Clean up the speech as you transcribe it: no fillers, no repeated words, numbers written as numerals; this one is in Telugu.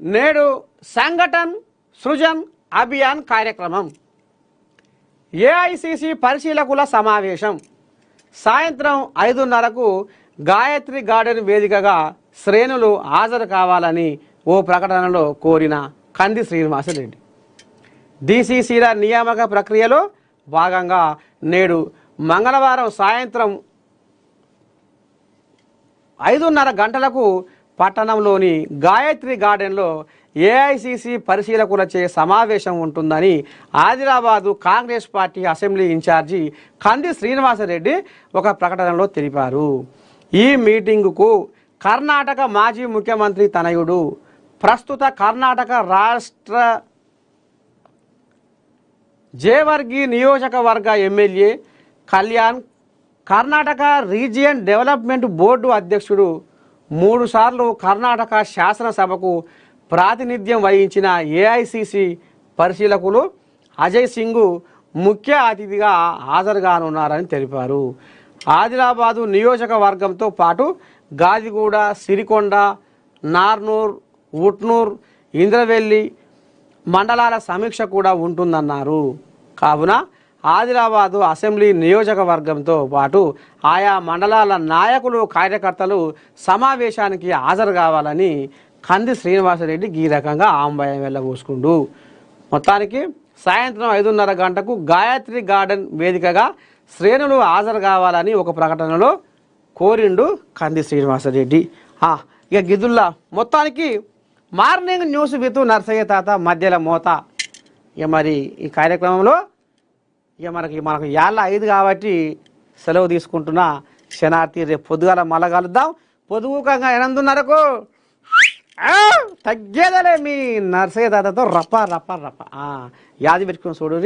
నేడు సంఘటన్ సృజన్ అభియాన్ కార్యక్రమం ఏఐసిసి పరిశీలకుల సమావేశం సాయంత్రం 5:30కు గాయత్రి గార్డెన్ వేదికగా శ్రేణులు హాజరు కావాలని ఓ ప్రకటనలో కోరిన కంది శ్రీనివాసరెడ్డి. డిసిసిల నియామక ప్రక్రియలో భాగంగా నేడు మంగళవారం సాయంత్రం 5:30 గంటలకు పట్టణంలోని గాయత్రి గార్డెన్లో ఏఐసిసి పరిశీలకులచే సమావేశం ఉంటుందని Adilabad Congress party assembly incharge Kandi Srinivasa Reddy ఒక ప్రకటనలో తెలిపారు. ఈ మీటింగుకు కర్ణాటక మాజీ ముఖ్యమంత్రి తనయుడు, ప్రస్తుత కర్ణాటక రాష్ట్ర జేవర్గి నియోజకవర్గ MLA Kalyan, Karnataka region development board అధ్యక్షుడు, 3 సార్లు కర్ణాటక శాసనసభకు ప్రాతినిధ్యం వహించిన ఏఐసిసి పరిశీలకులు అజయ్ సింగ్ ముఖ్య అతిథిగా హాజరుగానున్నారని తెలిపారు. ఆదిలాబాదు నియోజకవర్గంతో పాటు గాదిగూడ, సిరికొండ, నార్నూర్, ఉట్నూర్, ఇంద్రవెల్లి మండలాల సమీక్ష కూడా ఉంటుందన్నారు. కావున ఆదిలాబాదు అసెంబ్లీ నియోజకవర్గంతో పాటు ఆయా మండలాల నాయకులు, కార్యకర్తలు సమావేశానికి హాజరు కావాలని కంది శ్రీనివాసరెడ్డి ఈ రకంగా ఆంబయం వెళ్ళబోసుకుండు. మొత్తానికి సాయంత్రం 5:30 గంటకు గాయత్రి గార్డెన్ వేదికగా శ్రేణులు హాజరు కావాలని ఒక ప్రకటనలో కోరిండు కంది శ్రీనివాసరెడ్డి. ఇక గిద్దుల్లా మొత్తానికి మార్నింగ్ న్యూస్ విత్ నర్సయ్య తాత మధ్యలో మోత. ఇక మరి ఈ కార్యక్రమంలో ఇక మనకు యాళ్ళ 5 కాబట్టి సెలవు తీసుకుంటున్నా. శనార్థి రేపు పొద్దుగాల మళ్ళా కలుద్దాం. పొదుగుకంగా 8:30కు తగ్గేదలే మీ నర్సయ్య తాతతో రప్ప రప్ప రప్ప యాది పెట్టుకుని చూడు.